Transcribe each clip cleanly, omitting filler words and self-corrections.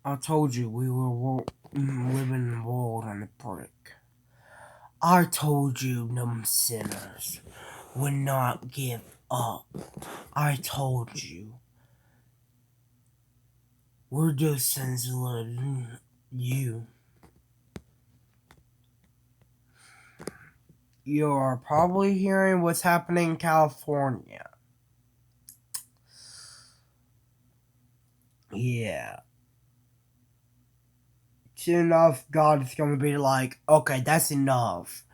I told you we were living in a world on the brick. I told you them sinners would not give up. I told you. We're just sensitive. You. You're probably hearing what's happening in California. Yeah. Soon enough, God is going to be like, okay, that's enough.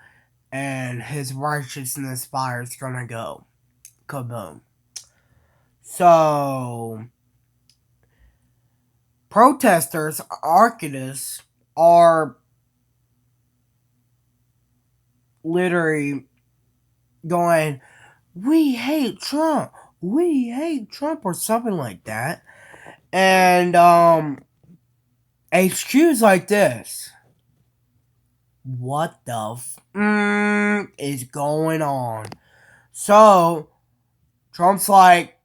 And his righteousness fire is going to go. Kaboom. So, protesters, archivists, are literally going, we hate Trump. We hate Trump, or something like that. And, HQ's like this. What the is going on? So, Trump's like,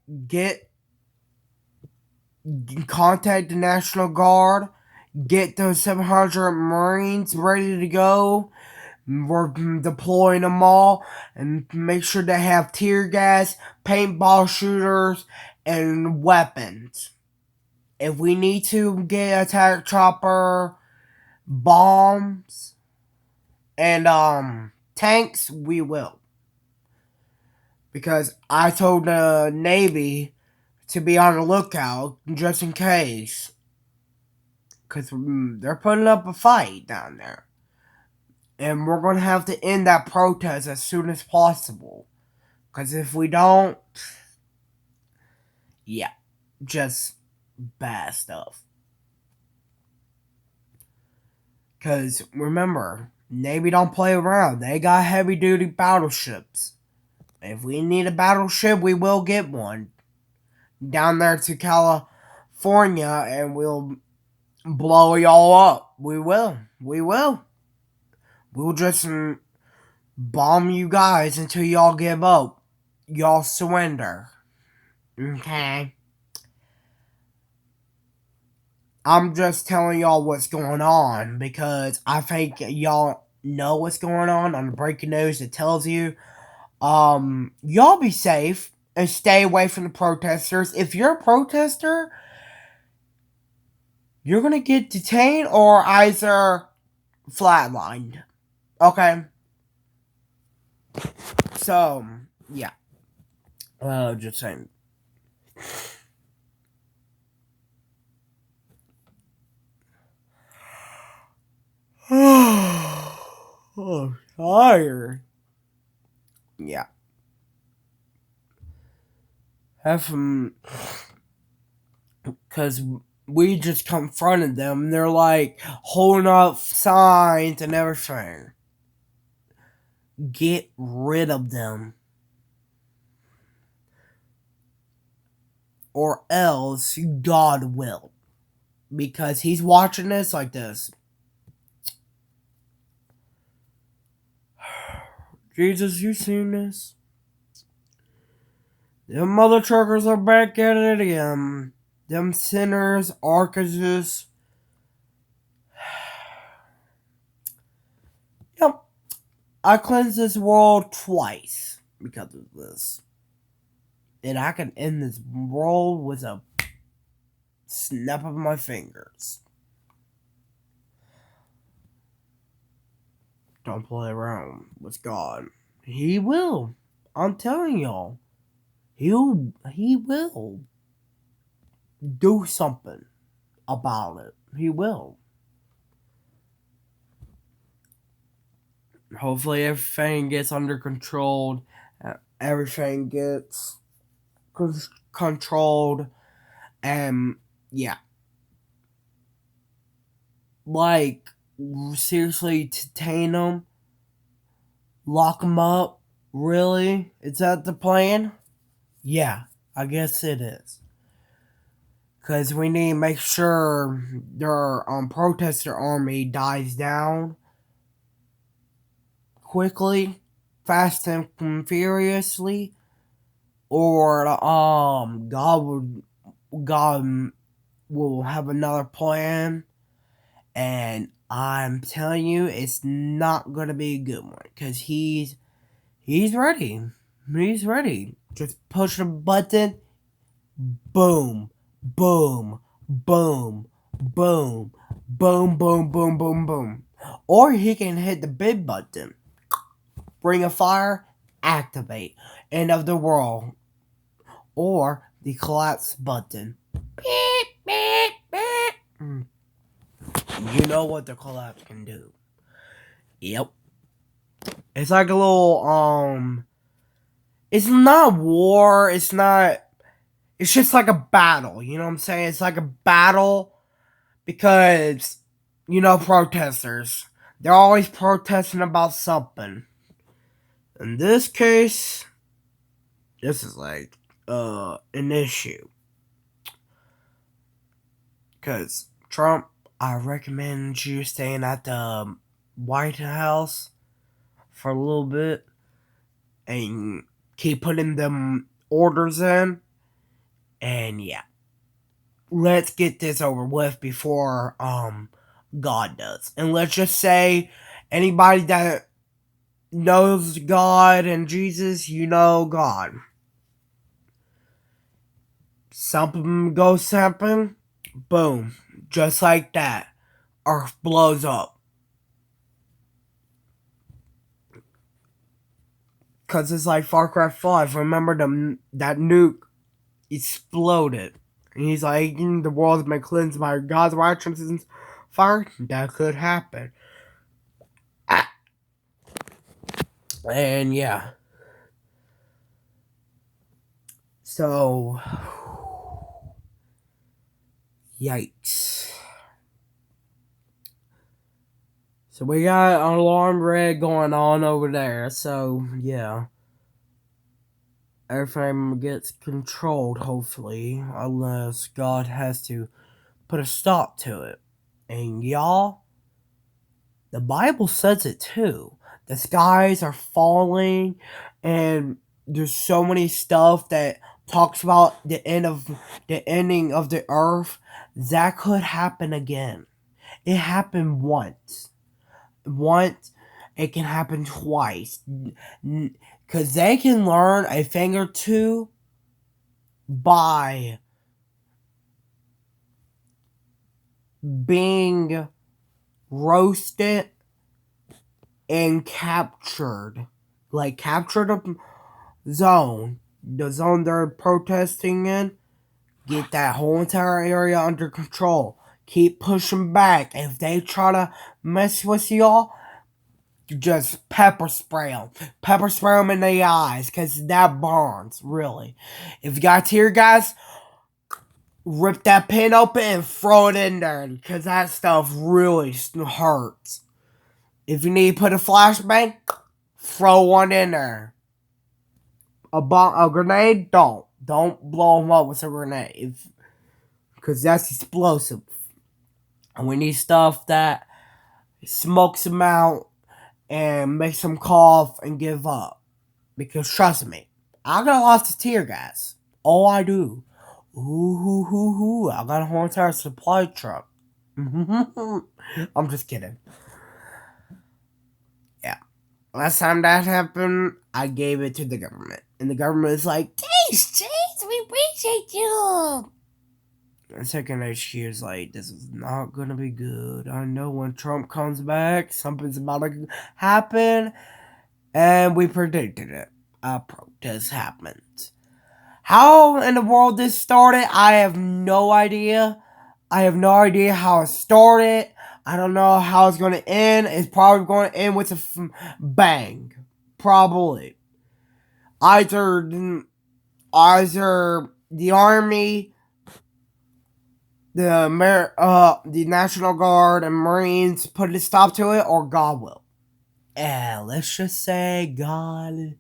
contact the National Guard, get those 700 Marines ready to go. We're deploying them all, and make sure they have tear gas, paintball shooters, and weapons. If we need to get a attack chopper, bombs, and tanks, we will. Because I told the Navy to be on the lookout just in case. Because they're putting up a fight down there. And we're going to have to end that protest as soon as possible. Because if we don't, yeah, just bad stuff. Because remember, Navy don't play around. They got heavy duty battleships. If we need a battleship, we will get one down there to California, and we'll blow y'all up. We will. We will. We'll just bomb you guys until y'all give up. Y'all surrender. Okay? I'm just telling y'all what's going on because I think y'all know what's going on the breaking news. It tells you, y'all be safe and stay away from the protesters. If you're a protester, you're gonna get detained or either flatlined. Okay? So, yeah. Just saying. Oh, tired. Yeah. Have some. Because we just confronted them. They're like holding up signs and everything. Get rid of them. Or else God will. Because he's watching this like this. Jesus, you seen this? Them mother truckers are back at it again. Them sinners, archivists. Yep. I cleansed this world twice because of this. And I can end this world with a snap of my fingers. Don't play around with God. He will. I'm telling y'all. He will do something about it. He will. Hopefully everything gets under control. Everything gets controlled. And yeah. Like, seriously, detain them? Lock them up? Really? Is that the plan? Yeah, I guess it is. Because we need to make sure their protester army dies down quickly, fast and furiously, or God will have another plan, and I'm telling you, it's not gonna be a good one because he's ready. He's ready. Just push a button. Boom, boom, boom, boom, boom, boom, boom, boom, boom. Or he can hit the big button. Ring of Fire, activate. End of the world. Or the collapse button. Beep, beep, beep. You know what the collapse can do. Yep. It's like a little, it's not war, it's just like a battle, you know what I'm saying? It's like a battle because, protesters. They're always protesting about something. In this case, this is like, an issue. Because Trump, I recommend you staying at the White House for a little bit and keep putting them orders in. And yeah, let's get this over with before God does. And let's just say anybody that knows God and Jesus, you know God. Something goes happen, boom, just like that, Earth blows up. Cause it's like Far Cry 5. Remember that nuke exploded. And he's like, the world's been cleansed by God's righteousness and fire. That could happen. And yeah. So, yikes. So we got an alarm red going on over there. So, yeah. Everything gets controlled, hopefully. Unless God has to put a stop to it. And y'all, the Bible says it too. The skies are falling, and there's so many stuff that talks about the ending of the earth. That could happen again. It happened once. It can happen twice. Because they can learn a thing or two by being roasted and captured. Like, captured a zone. The zone they're protesting in. Get that whole entire area under control. Keep pushing back. If they try to mess with y'all, just pepper spray them. Pepper spray them in the eyes, because that burns, really. If you got tear gas, rip that pin open and throw it in there, because that stuff really hurts. If you need to put a flashbang, throw one in there. A grenade, don't blow them up with a grenade, because that's explosive. And we need stuff that smokes them out and makes them cough and give up. Because trust me, I got lots of tear gas. Oh, I do. Ooh, I got a whole entire supply truck. I'm just kidding. Yeah. Last time that happened, I gave it to the government. And the government is like, Jeez, we appreciate you. And second HQ is like, this is not gonna be good. I know when Trump comes back, something's about to happen. And we predicted it. A protest happened. How in the world this started, I have no idea. I have no idea how it started. I don't know how it's going to end. It's probably going to end with a bang. Probably. Either the army, the National Guard and Marines put a stop to it, or God will. And let's just say God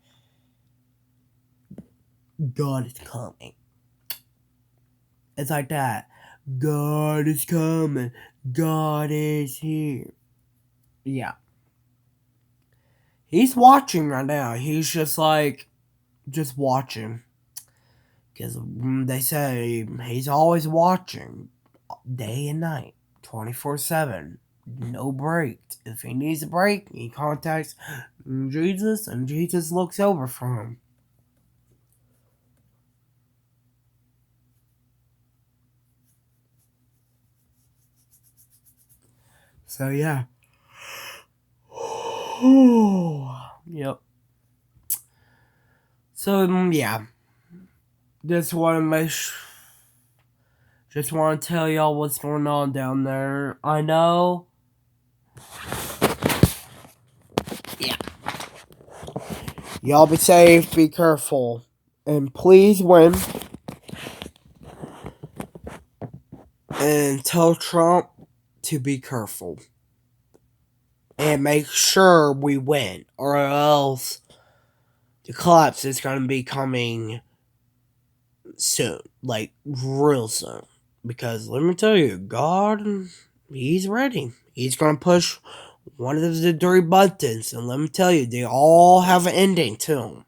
is coming. It's like that. God is coming. God is here. Yeah. He's watching right now. He's just watching. Because they say he's always watching. day and night, 24/7, no break. If he needs a break, he contacts Jesus, and Jesus looks over for him. So yeah. Yep. So yeah, just want to just want to tell y'all what's going on down there. I know. Yeah. Y'all be safe, be careful, and please win. And tell Trump to be careful. And make sure we win, or else the collapse is going to be coming soon. Like, real soon. Because let me tell you, God, He's ready. He's going to push one of the 3 buttons, and let me tell you, they all have an ending to them.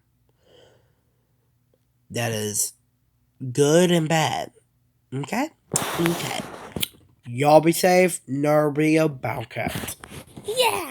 That is good and bad. Okay? Okay. Y'all be safe. Never be a bowcat. Yeah!